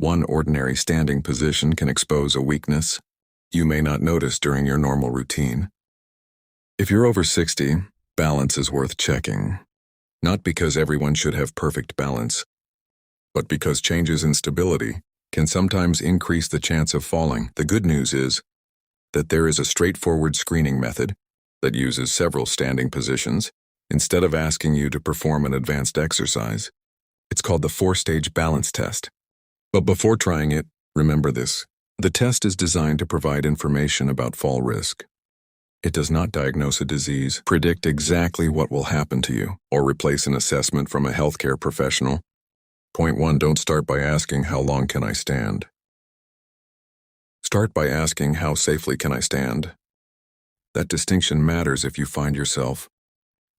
One ordinary standing position can expose a weakness you may not notice during your normal routine. If you're over 60, balance is worth checking. Not because everyone should have perfect balance, but because changes in stability can sometimes increase the chance of falling. The good news is that there is a straightforward screening method that uses several standing positions instead of asking you to perform an advanced exercise. It's called the 4-stage balance test. But before trying it, remember this. The test is designed to provide information about fall risk. It does not diagnose a disease, predict exactly what will happen to you, or replace an assessment from a healthcare professional. Point 1. Don't start by asking, how long can I stand? Start by asking, how safely can I stand? That distinction matters if you find yourself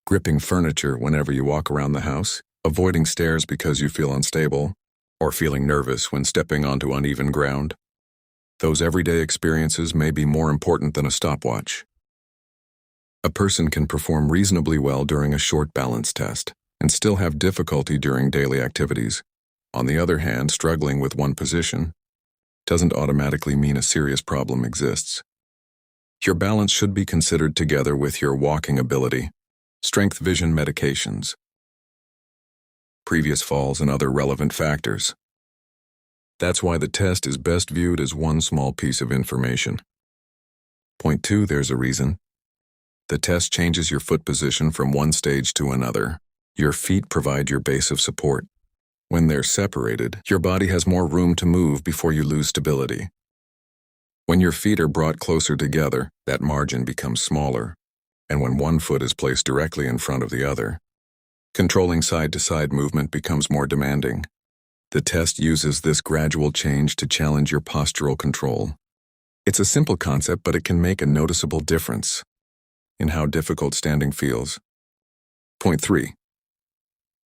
gripping furniture whenever you walk around the house, avoiding stairs because you feel unstable, or feeling nervous when stepping onto uneven ground. Those everyday experiences may be more important than a stopwatch. A person can perform reasonably well during a short balance test and still have difficulty during daily activities. On the other hand, struggling with one position doesn't automatically mean a serious problem exists. Your balance should be considered together with your walking ability, strength vision medications, previous falls, and other relevant factors. That's why the test is best viewed as one small piece of information. Point 2. There's a reason. The test changes your foot position from one stage to another. Your feet provide your base of support. When they're separated, your body has more room to move before you lose stability. When your feet are brought closer together, that margin becomes smaller. And when one foot is placed directly in front of the other, controlling side-to-side movement becomes more demanding. The test uses this gradual change to challenge your postural control. It's a simple concept, but it can make a noticeable difference in how difficult standing feels. Point 3.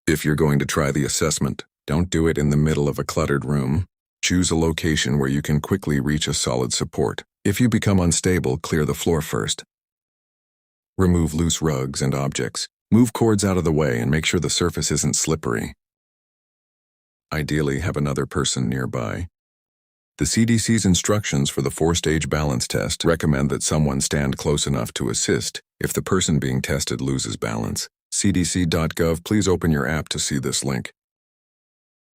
If you're going to try the assessment, don't do it in the middle of a cluttered room. Choose a location where you can quickly reach a solid support. If you become unstable, clear the floor first. Remove loose rugs and objects. Move cords out of the way and make sure the surface isn't slippery. Ideally, have another person nearby. The CDC's instructions for the 4-stage balance test recommend that someone stand close enough to assist if the person being tested loses balance. CDC.gov, please open your app to see this link.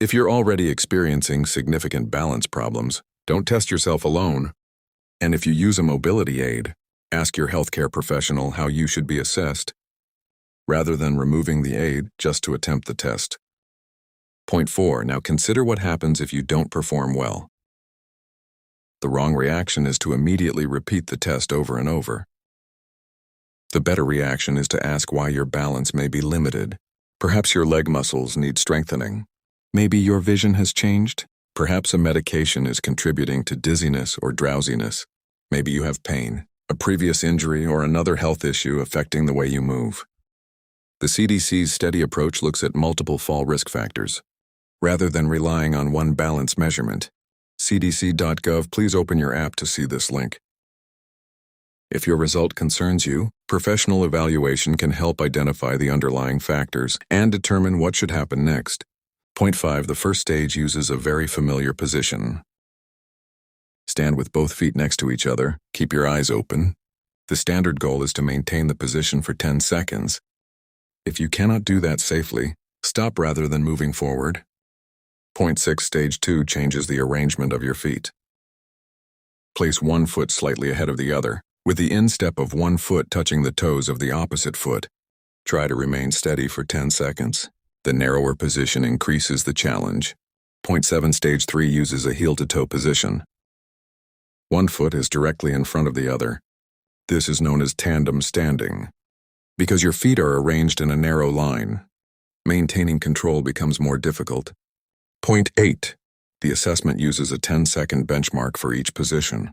If you're already experiencing significant balance problems, don't test yourself alone. And if you use a mobility aid, ask your healthcare professional how you should be assessed, rather than removing the aid just to attempt the test. Point 4. Now consider what happens if you don't perform well. The wrong reaction is to immediately repeat the test over and over. The better reaction is to ask why your balance may be limited. Perhaps your leg muscles need strengthening. Maybe your vision has changed. Perhaps a medication is contributing to dizziness or drowsiness. Maybe you have pain, a previous injury, or another health issue affecting the way you move. The CDC's steady approach looks at multiple fall risk factors, rather than relying on one balance measurement. CDC.gov, please open your app to see this link. If your result concerns you, professional evaluation can help identify the underlying factors and determine what should happen next. Point 5. The first stage uses a very familiar position. Stand with both feet next to each other. Keep your eyes open. The standard goal is to maintain the position for 10 seconds. If you cannot do that safely, stop rather than moving forward. Point 6. Stage 2 changes the arrangement of your feet. Place one foot slightly ahead of the other, with the instep of one foot touching the toes of the opposite foot. Try to remain steady for 10 seconds. The narrower position increases the challenge. Point 7. Stage 3 uses a heel-to-toe position. One foot is directly in front of the other. This is known as tandem standing. Because your feet are arranged in a narrow line, maintaining control becomes more difficult. Point 8. The assessment uses a 10-second benchmark for each position.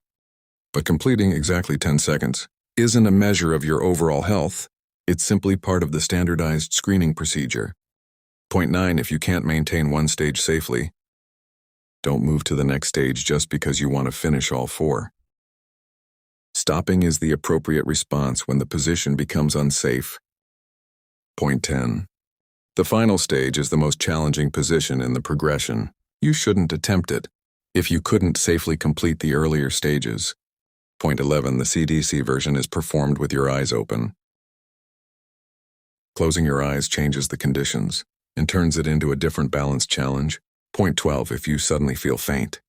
But completing exactly 10 seconds isn't a measure of your overall health. It's simply part of the standardized screening procedure. Point 9. If you can't maintain one stage safely, don't move to the next stage just because you want to finish all 4. Stopping is the appropriate response when the position becomes unsafe. Point 10. The final stage is the most challenging position in the progression. You shouldn't attempt it. If you couldn't safely complete the earlier stages, point 11, the CDC version is performed with your eyes open. Closing your eyes changes the conditions and turns it into a different balance challenge. Point 12, if you suddenly feel faint,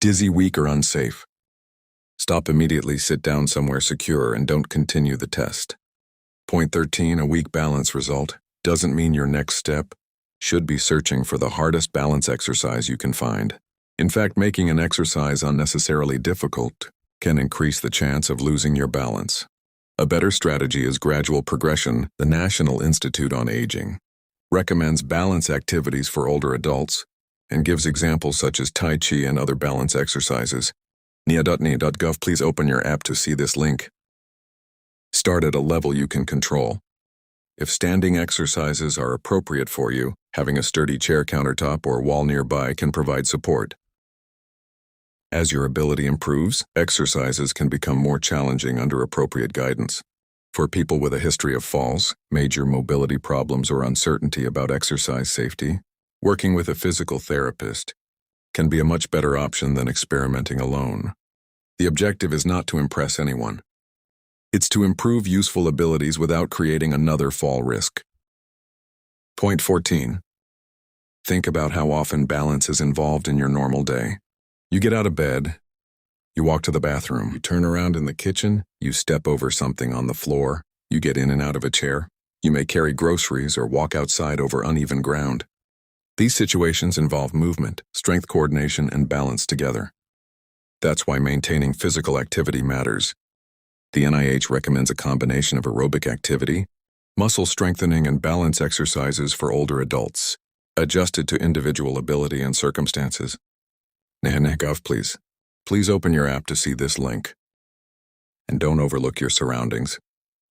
dizzy, weak, or unsafe, stop immediately, sit down somewhere secure, and don't continue the test. Point 13, a weak balance result doesn't mean your next step should be searching for the hardest balance exercise you can find. In fact, making an exercise unnecessarily difficult can increase the chance of losing your balance. A better strategy is gradual progression. The National Institute on Aging recommends balance activities for older adults and gives examples such as Tai Chi and other balance exercises. nia.nia.gov, please open your app to see this link. Start at a level you can control. If standing exercises are appropriate for you, having a sturdy chair, countertop, or wall nearby can provide support. As your ability improves, exercises can become more challenging under appropriate guidance. For people with a history of falls, major mobility problems, or uncertainty about exercise safety, working with a physical therapist can be a much better option than experimenting alone. The objective is not to impress anyone. It's to improve useful abilities without creating another fall risk. Point 14. Think about how often balance is involved in your normal day. You get out of bed, you walk to the bathroom, you turn around in the kitchen, you step over something on the floor, you get in and out of a chair, you may carry groceries or walk outside over uneven ground. These situations involve movement, strength, coordination, and balance together. That's why maintaining physical activity matters. The NIH recommends a combination of aerobic activity, muscle strengthening, and balance exercises for older adults, adjusted to individual ability and circumstances. nia.gov, please. Please open your app to see this link. And don't overlook your surroundings.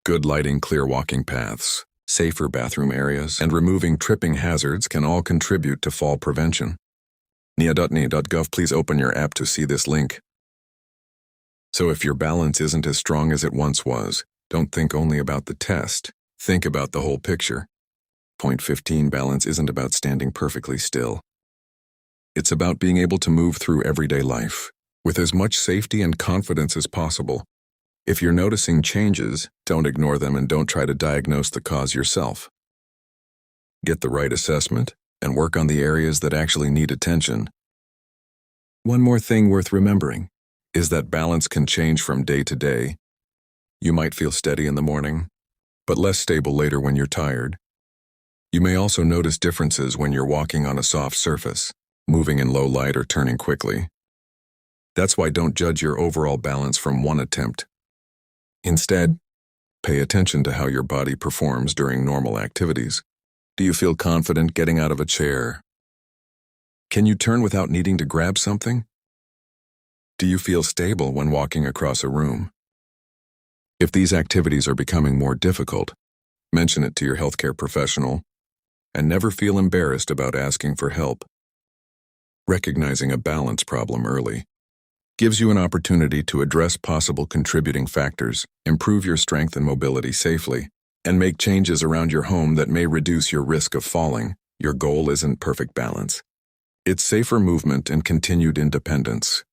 Good lighting, clear walking paths, safer bathroom areas, and removing tripping hazards can all contribute to fall prevention. nia.nia.gov, please open your app to see this link. So if your balance isn't as strong as it once was, don't think only about the test. Think about the whole picture. Point 15, balance isn't about standing perfectly still. It's about being able to move through everyday life with as much safety and confidence as possible. If you're noticing changes, don't ignore them and don't try to diagnose the cause yourself. Get the right assessment and work on the areas that actually need attention. One more thing worth remembering is that balance can change from day to day. You might feel steady in the morning, but less stable later when you're tired. You may also notice differences when you're walking on a soft surface, moving in low light, or turning quickly. That's why don't judge your overall balance from one attempt. Instead, pay attention to how your body performs during normal activities. Do you feel confident getting out of a chair? Can you turn without needing to grab something? Do you feel stable when walking across a room? If these activities are becoming more difficult, mention it to your healthcare professional and never feel embarrassed about asking for help. Recognizing a balance problem early gives you an opportunity to address possible contributing factors, improve your strength and mobility safely, and make changes around your home that may reduce your risk of falling. Your goal isn't perfect balance. It's safer movement and continued independence.